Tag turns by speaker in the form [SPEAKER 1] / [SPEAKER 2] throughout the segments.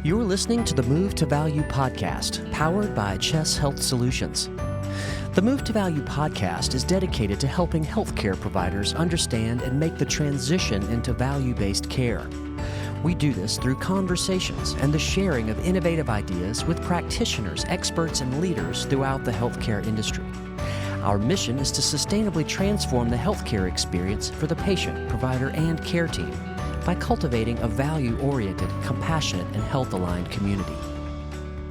[SPEAKER 1] You're listening to the Move to Value podcast, powered by Chess Health Solutions. The Move to Value podcast is dedicated to helping healthcare providers understand and make the transition into value-based care. We do this through conversations and the sharing of innovative ideas with practitioners, experts, and leaders throughout the healthcare industry. Our mission is to sustainably transform the healthcare experience for the patient, provider, and care team by cultivating a value-oriented, compassionate, and health-aligned community.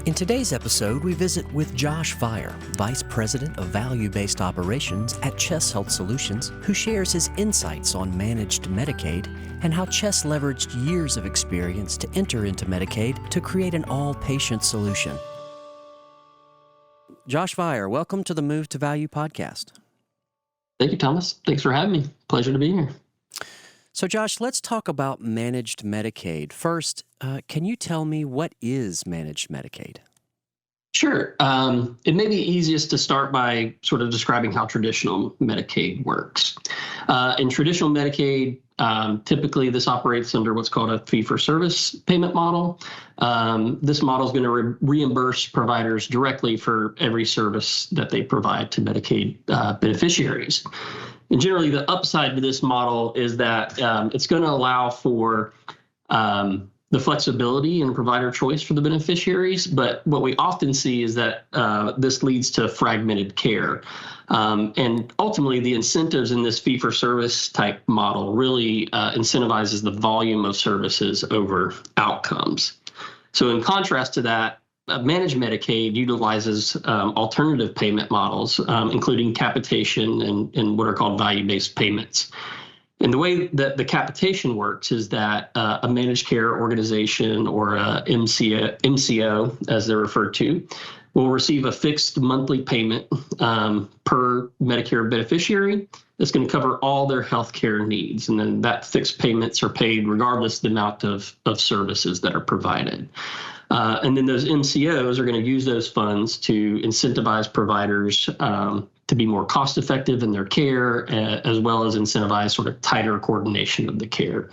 [SPEAKER 1] In today's episode, we visit with Josh Vire, Vice President of Value-Based Operations at Chess Health Solutions, who shares his insights on managed Medicaid and how Chess leveraged years of experience to enter into Medicaid to create an all-patient solution. Josh Vire, welcome to the Move to Value podcast.
[SPEAKER 2] Thank you, Thomas. Thanks for having me. Pleasure to be here.
[SPEAKER 1] So, Josh, let's talk about managed Medicaid. First, can you tell me what is managed Medicaid?
[SPEAKER 2] Sure. It may be easiest to start by sort of describing how traditional Medicaid works. In traditional Medicaid, typically this operates under what's called a fee-for-service payment model. This model is going to reimburse providers directly for every service that they provide to Medicaid beneficiaries. And generally, the upside to this model is that it's going to allow for the flexibility and provider choice for the beneficiaries. But what we often see is that this leads to fragmented care. And ultimately, the incentives in this fee-for-service type model really incentivizes the volume of services over outcomes. So in contrast to that, managed Medicaid utilizes alternative payment models, including capitation and what are called value-based payments. And the way that the capitation works is that a managed care organization or a MCO, as they're referred to, will receive a fixed monthly payment per Medicare beneficiary that's going to cover all their healthcare needs. And then that fixed payments are paid regardless of the amount of services that are provided. And then those MCOs are going to use those funds to incentivize providers to be more cost effective in their care, as well as incentivize sort of tighter coordination of the care.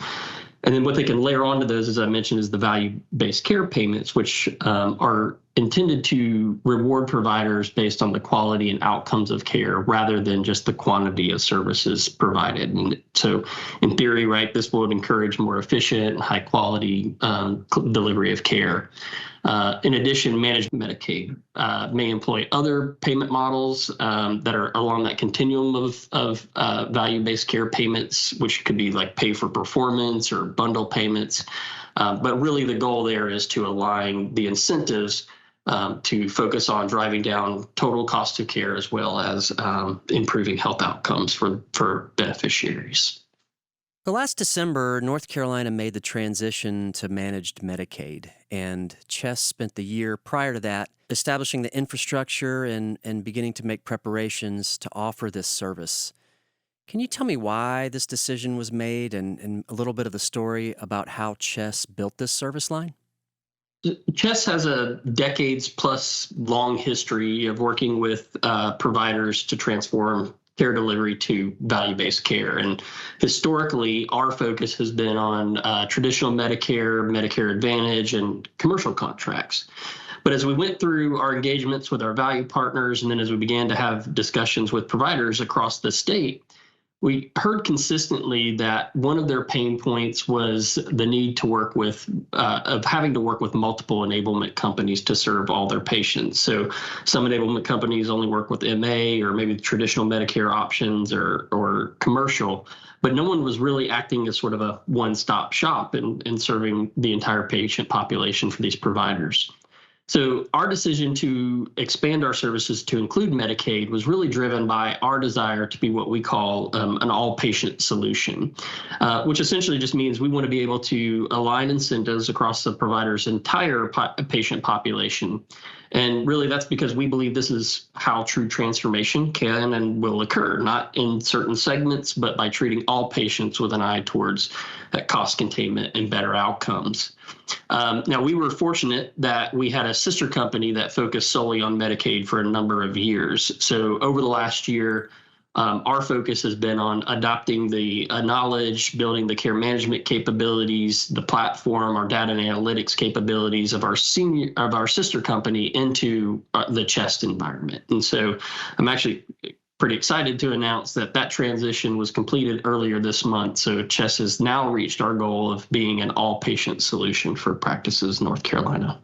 [SPEAKER 2] And then what they can layer onto those, as I mentioned, is the value-based care payments, which are intended to reward providers based on the quality and outcomes of care rather than just the quantity of services provided. And so in theory, right, this would encourage more efficient and high quality delivery of care. In addition, managed Medicaid may employ other payment models that are along that continuum of value-based care payments, which could be like pay for performance or bundle payments. But really the goal there is to align the incentives to focus on driving down total cost of care as well as improving health outcomes for beneficiaries.
[SPEAKER 1] So last December, North Carolina made the transition to managed Medicaid, and Chess spent the year prior to that establishing the infrastructure and beginning to make preparations to offer this service. Can you tell me why this decision was made and a little bit of the story about how Chess built this service line?
[SPEAKER 2] Chess has a decades plus long history of working with providers to transform care delivery to value-based care. And historically, our focus has been on traditional Medicare, Medicare Advantage, and commercial contracts. But as we went through our engagements with our value partners, and then as we began to have discussions with providers across the state, we heard consistently that one of their pain points was the need to work with, of having to work with multiple enablement companies to serve all their patients. So some enablement companies only work with MA or maybe traditional Medicare options or commercial, but no one was really acting as sort of a one-stop shop in serving the entire patient population for these providers. So our decision to expand our services to include Medicaid was really driven by our desire to be what we call an all-patient solution, which essentially just means we want to be able to align incentives across the provider's entire patient population. And really, that's because we believe this is how true transformation can and will occur, not in certain segments, but by treating all patients with an eye towards cost containment and better outcomes. Now, we were fortunate that we had a sister company that focused solely on Medicaid for a number of years. So over the last year, our focus has been on adopting the knowledge, building the care management capabilities, the platform, our data and analytics capabilities of our sister company into the CHEST environment. And so I'm actually pretty excited to announce that transition was completed earlier this month. So CHEST has now reached our goal of being an all-patient solution for practices in North Carolina.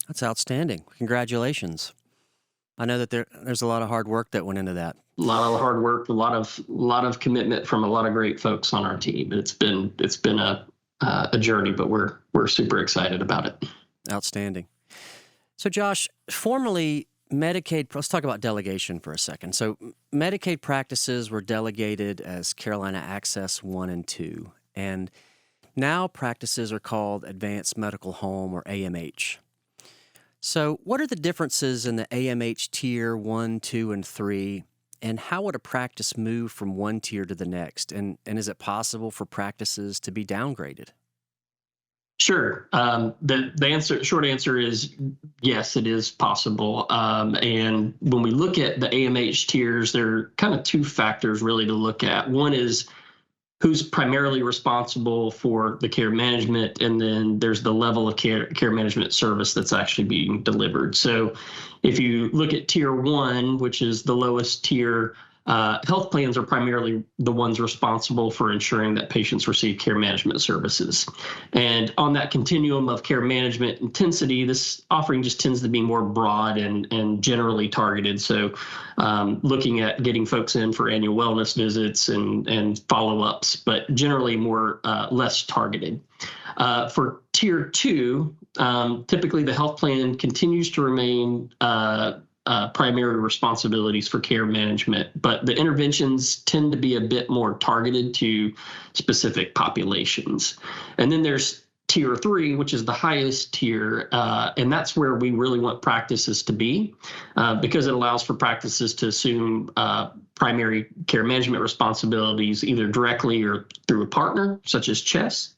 [SPEAKER 1] That's outstanding. Congratulations. I know that there's a lot of hard work that went into that.
[SPEAKER 2] A lot of hard work, a lot of commitment from a lot of great folks on our team. It's been a journey, but we're super excited about it.
[SPEAKER 1] Outstanding. So Josh, formerly Medicaid, let's talk about delegation for a second. So Medicaid practices were delegated as Carolina Access 1 and 2, and now practices are called Advanced Medical Home or AMH. So what are the differences in the AMH tier 1, 2, and 3, and how would a practice move from one tier to the next? And is it possible for practices to be downgraded?
[SPEAKER 2] Sure. The short answer is yes, it is possible. And when we look at the AMH tiers, there are kind of two factors really to look at. One is who's primarily responsible for the care management, and then there's the level of care management service that's actually being delivered. So if you look at tier 1, which is the lowest tier, health plans are primarily the ones responsible for ensuring that patients receive care management services. And on that continuum of care management intensity, this offering just tends to be more broad and generally targeted. So looking at getting folks in for annual wellness visits and follow-ups, but generally less targeted. For tier 2, typically the health plan continues to remain primary responsibilities for care management, but the interventions tend to be a bit more targeted to specific populations. And then there's tier 3, which is the highest tier, and that's where we really want practices to be, because it allows for practices to assume primary care management responsibilities either directly or through a partner, such as CHEST.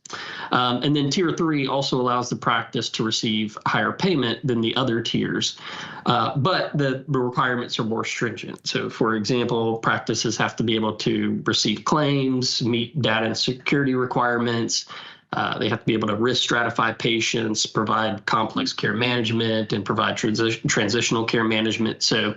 [SPEAKER 2] And then tier 3 also allows the practice to receive higher payment than the other tiers, but the requirements are more stringent. So, for example, practices have to be able to receive claims, meet data and security requirements. They have to be able to risk stratify patients, provide complex care management, and provide transitional care management. So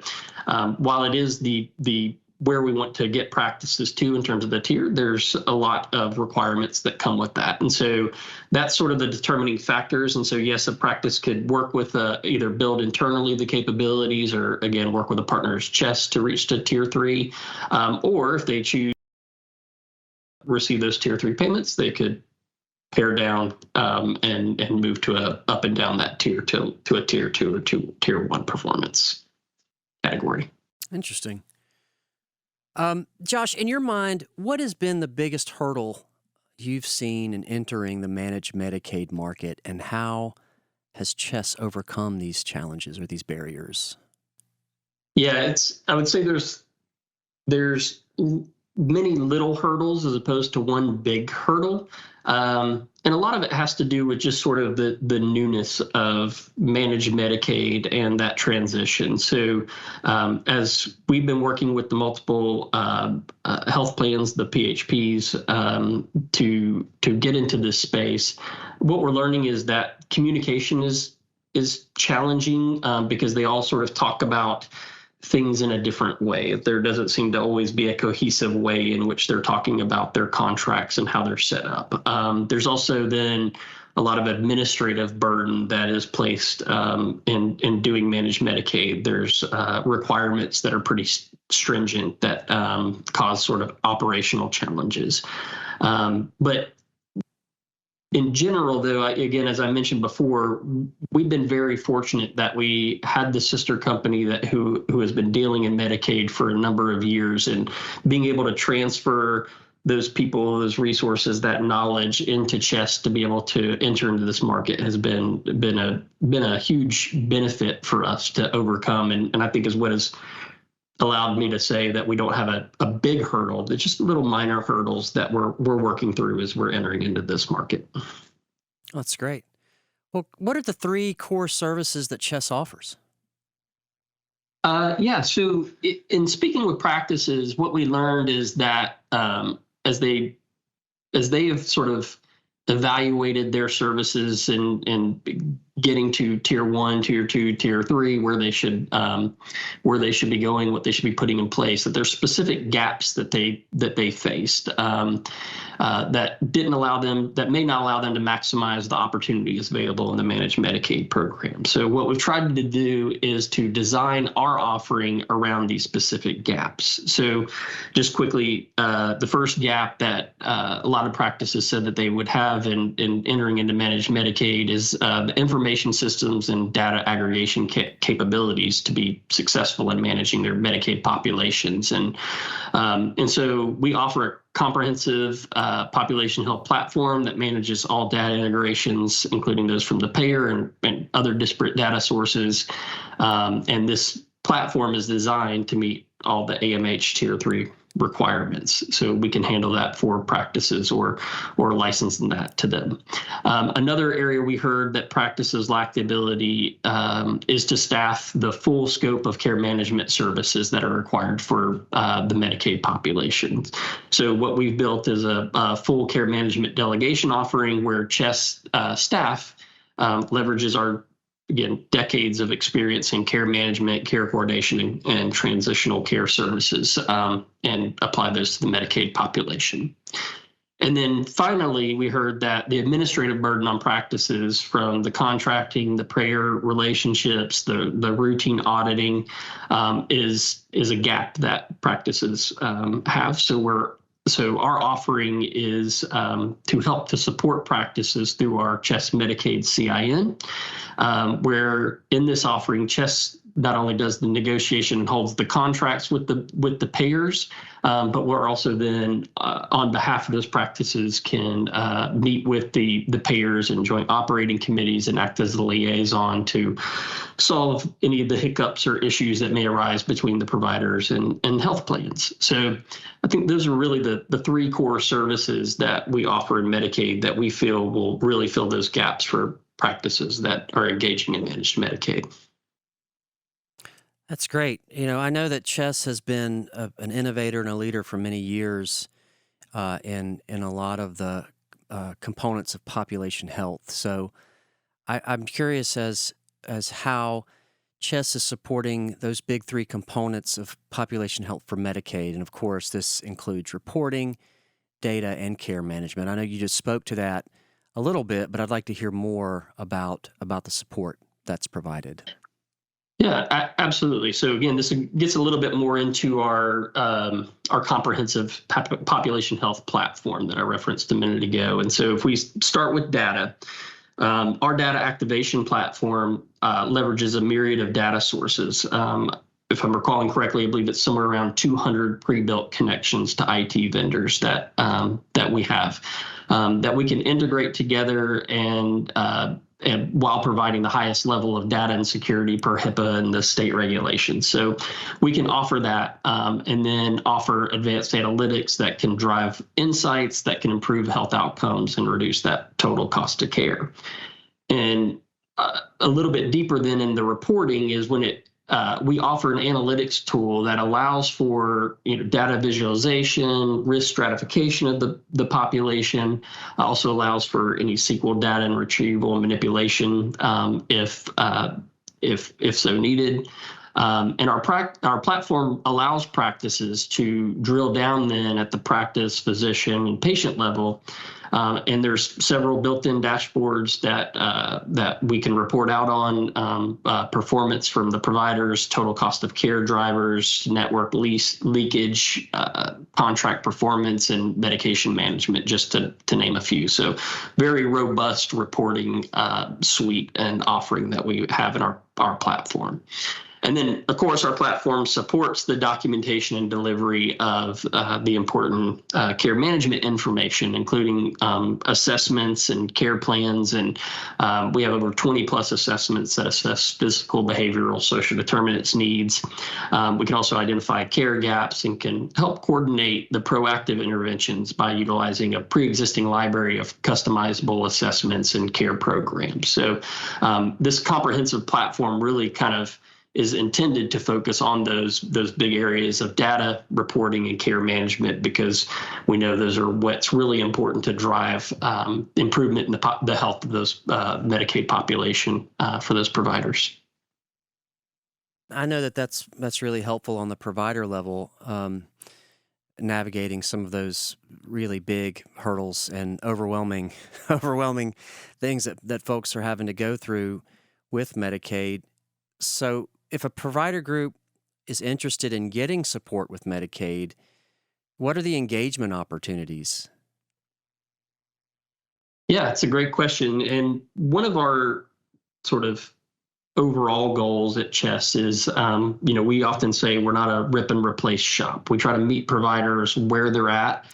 [SPEAKER 2] while it is the where we want to get practices to in terms of the tier, there's a lot of requirements that come with that. And so that's sort of the determining factors. And so, yes, a practice could work with either build internally the capabilities or, again, work with a partner's CHEST to reach to tier 3. Or if they choose to receive those tier 3 payments, they could pare down and move to up and down that tier to a tier 2 or tier 1 performance category.
[SPEAKER 1] Interesting. Josh, in your mind, what has been the biggest hurdle you've seen in entering the managed Medicaid market, and how has CHEST overcome these challenges or these barriers?
[SPEAKER 2] Yeah, I would say there's many little hurdles as opposed to one big hurdle. And a lot of it has to do with just sort of the newness of managed Medicaid and that transition. So as we've been working with the multiple health plans, the PHPs, to get into this space, what we're learning is that communication is challenging because they all sort of talk about things in a different way. There doesn't seem to always be a cohesive way in which they're talking about their contracts and how they're set up. There's also then a lot of administrative burden that is placed in doing managed Medicaid. There's requirements that are pretty stringent that cause sort of operational challenges. But in general, though, again, as I mentioned before, we've been very fortunate that we had the sister company who has been dealing in Medicaid for a number of years, and being able to transfer those people, those resources, that knowledge into CHEST to be able to enter into this market has been a huge benefit for us to overcome, and I think is what has allowed me to say that we don't have a big hurdle. It's just little minor hurdles that we're working through as we're entering into this market.
[SPEAKER 1] That's great. Well, what are the 3 core services that CHEST offers?
[SPEAKER 2] Yeah. So in speaking with practices, what we learned is that as they have sort of evaluated their services and getting to tier 1, tier 2, tier 3, where they should be going, what they should be putting in place, that there's specific gaps that they faced that may not allow them to maximize the opportunities available in the managed Medicaid program. So what we've tried to do is to design our offering around these specific gaps. So just quickly, the first gap that a lot of practices said that they would have in entering into managed Medicaid is the information systems and data aggregation capabilities to be successful in managing their Medicaid populations. And so we offer a comprehensive population health platform that manages all data integrations, including those from the payer and other disparate data sources. And this platform is designed to meet all the AMH Tier 3 requirements. So we can handle that for practices or licensing that to them. Another area we heard that practices lack the ability is to staff the full scope of care management services that are required for the Medicaid population. So what we've built is a full care management delegation offering where CHESS staff leverages our, again, decades of experience in care management, care coordination, and transitional care services, and apply those to the Medicaid population. And then finally, we heard that the administrative burden on practices, from the contracting, the payer relationships, the routine auditing, is a gap that practices have. So our offering is to help to support practices through our CHESS Medicaid CIN, where in this offering, CHESS not only does the negotiation and holds the contracts with the payers, but we're also then on behalf of those practices can meet with the payers and joint operating committees and act as the liaison to solve any of the hiccups or issues that may arise between the providers and health plans. So I think those are really the three core services that we offer in Medicaid that we feel will really fill those gaps for practices that are engaging in managed Medicaid.
[SPEAKER 1] That's great. I know that CHESS has been an innovator and a leader for many years in a lot of the components of population health. So I'm curious as how CHESS is supporting those big three components of population health for Medicaid. And of course, this includes reporting, data, and care management. I know you just spoke to that a little bit, but I'd like to hear more about the support that's provided.
[SPEAKER 2] Yeah, absolutely. So again, this gets a little bit more into our comprehensive population health platform that I referenced a minute ago. And so if we start with data, our data activation platform leverages a myriad of data sources. If I'm recalling correctly, I believe it's somewhere around 200 pre-built connections to IT vendors that we have that we can integrate together and while providing the highest level of data and security per HIPAA and the state regulations. So we can offer that and then offer advanced analytics that can drive insights that can improve health outcomes and reduce that total cost of care. And a little bit deeper then in the reporting is when we offer an analytics tool that allows for data visualization, risk stratification of the population, also allows for any SQL data and retrieval and manipulation if so needed. And our platform allows practices to drill down then at the practice, physician, and patient level. And there's several built-in dashboards that we can report out on, performance from the providers, total cost of care drivers, network leakage, contract performance, and medication management, just to name a few. So very robust reporting suite and offering that we have in our platform. And then, of course, our platform supports the documentation and delivery of the important care management information, including assessments and care plans. And we have over 20 plus assessments that assess physical, behavioral, social determinants needs. We can also identify care gaps and can help coordinate the proactive interventions by utilizing a pre-existing library of customizable assessments and care programs. So this comprehensive platform really kind of is intended to focus on those big areas of data reporting and care management, because we know those are what's really important to drive improvement in the health of those Medicaid population for those providers.
[SPEAKER 1] I know that's really helpful on the provider level, navigating some of those really big hurdles and overwhelming things that folks are having to go through with Medicaid. So if a provider group is interested in getting support with Medicaid, what are the engagement opportunities?
[SPEAKER 2] Yeah, it's a great question. And one of our sort of overall goals at Chess is, we often say we're not a rip and replace shop. We try to meet providers where they're at,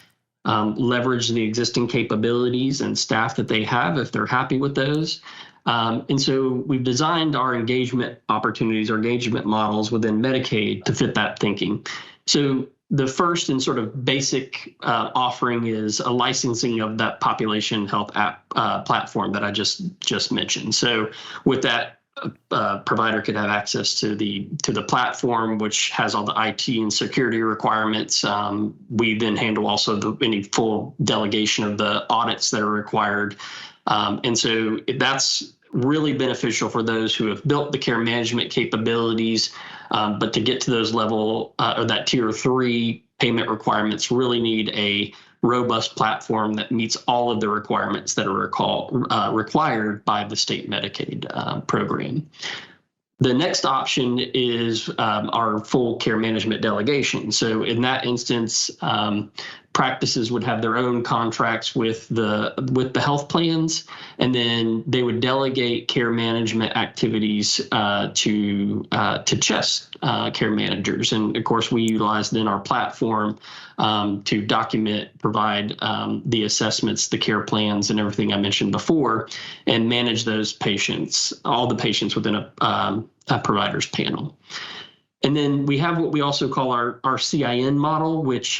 [SPEAKER 2] leverage the existing capabilities and staff that they have if they're happy with those. And so we've designed our engagement opportunities, our engagement models within Medicaid to fit that thinking. So the first and sort of basic offering is a licensing of that population health app platform that I just mentioned. So with that, provider could have access to the platform, which has all the IT and security requirements. We then handle also any full delegation of the audits that are required. And so that's really beneficial for those who have built the care management capabilities, but to get to those level or that tier 3 payment requirements really need a robust platform that meets all of the requirements that are required by the state Medicaid program. The next option is our full care management delegation. So in that instance, practices would have their own contracts with the health plans, and then they would delegate care management activities to Chess care managers. And of course, we utilize then our platform to document, provide the assessments, the care plans, and everything I mentioned before, and manage those patients, all the patients within a provider's panel. And then we have what we also call our CIN model, which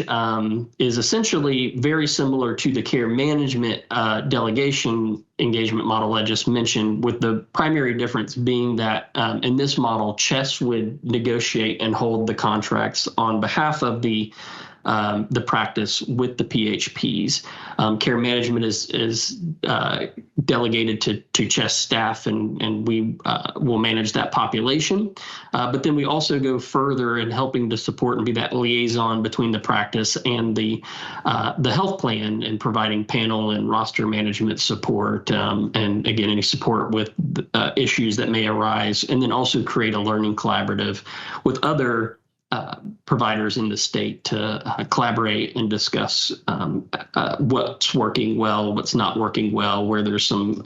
[SPEAKER 2] is essentially very similar to the care management delegation engagement model I just mentioned, with the primary difference being that in this model, Chess would negotiate and hold the contracts on behalf of the practice with the PHPs. Care management is delegated to Chess staff, and we will manage that population. But then we also go further in helping to support and be that liaison between the practice and the health plan, and providing panel and roster management support, and again, any support with issues that may arise, and then also create a learning collaborative with other providers in the state to collaborate and discuss what's working well, what's not working well, where there's some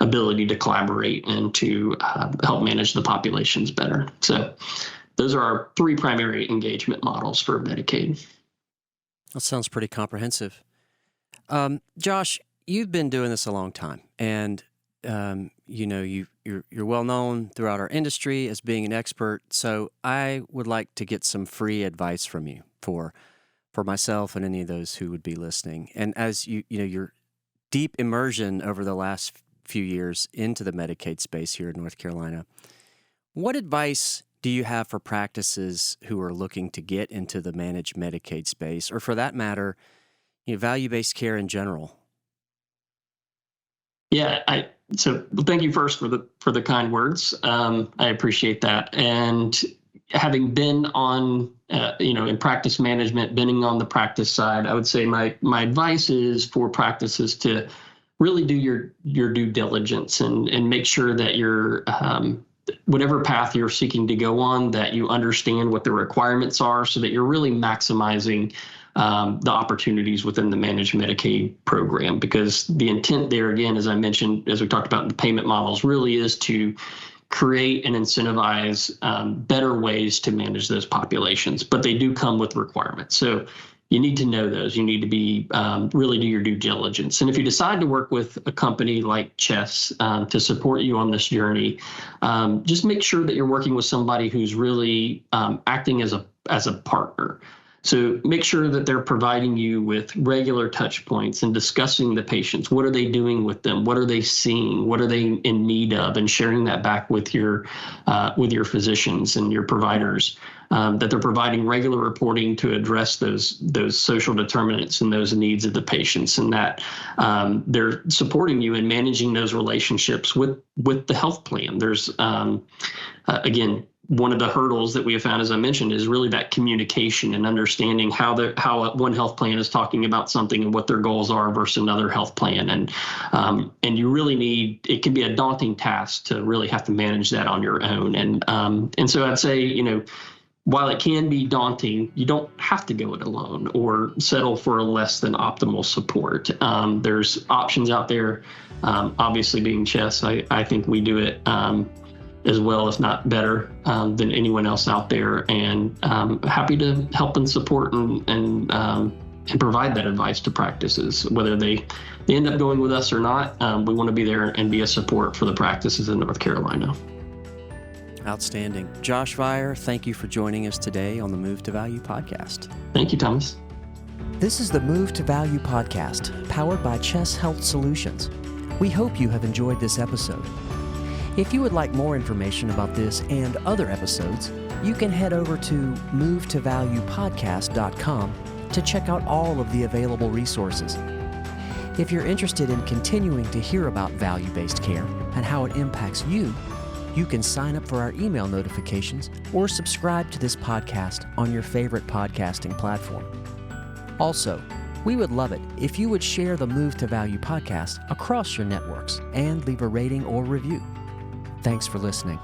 [SPEAKER 2] ability to collaborate and to help manage the populations better. So those are our 3 primary engagement models for Medicaid.
[SPEAKER 1] That sounds pretty comprehensive. Josh, you've been doing this a long time, and you're well known throughout our industry as being an expert. So I would like to get some free advice from you for myself and any of those who would be listening. And as your deep immersion over the last few years into the Medicaid space here in North Carolina, what advice do you have for practices who are looking to get into the managed Medicaid space, or for that matter, value-based care in general?
[SPEAKER 2] Yeah, so thank you first for the kind words. I appreciate that. And having been on, in practice management, been on the practice side, I would say my advice is for practices to really do your due diligence and make sure that you're whatever path you're seeking to go on, that you understand what the requirements are, so that you're really maximizing the opportunities within the managed Medicaid program. Because the intent there, again, as I mentioned, as we talked about in the payment models, really is to create and incentivize better ways to manage those populations. But they do come with requirements. So you need to know those. You need to be really do your due diligence. And if you decide to work with a company like Chess to support you on this journey, just make sure that you're working with somebody who's really acting as a partner. So make sure that they're providing you with regular touch points and discussing the patients. What are they doing with them? What are they seeing? What are they in need of? And sharing that back with your physicians and your providers. That they're providing regular reporting to address those social determinants and those needs of the patients, and that they're supporting you in managing those relationships with the health plan. There's again, one of the hurdles that we have found, as I mentioned, is really that communication and understanding how one health plan is talking about something and what their goals are versus another health plan. And you really need, it can be a daunting task to really have to manage that on your own. And so I'd say, while it can be daunting, you don't have to go it alone or settle for a less than optimal support. There's options out there. Obviously, being Chess, I think we do it as well, if not better, than anyone else out there. And happy to help and support and provide that advice to practices, whether they end up going with us or not. We want to be there and be a support for the practices in North Carolina.
[SPEAKER 1] Outstanding. Josh Vire, thank you for joining us today on the Move to Value podcast.
[SPEAKER 2] Thank you, Thomas.
[SPEAKER 1] This is the Move to Value podcast, powered by Chess Health Solutions. We hope you have enjoyed this episode. If you would like more information about this and other episodes, you can head over to movetovaluepodcast.com to check out all of the available resources. If you're interested in continuing to hear about value-based care and how it impacts you, you can sign up for our email notifications or subscribe to this podcast on your favorite podcasting platform. Also, we would love it if you would share the Move to Value podcast across your networks and leave a rating or review. Thanks for listening.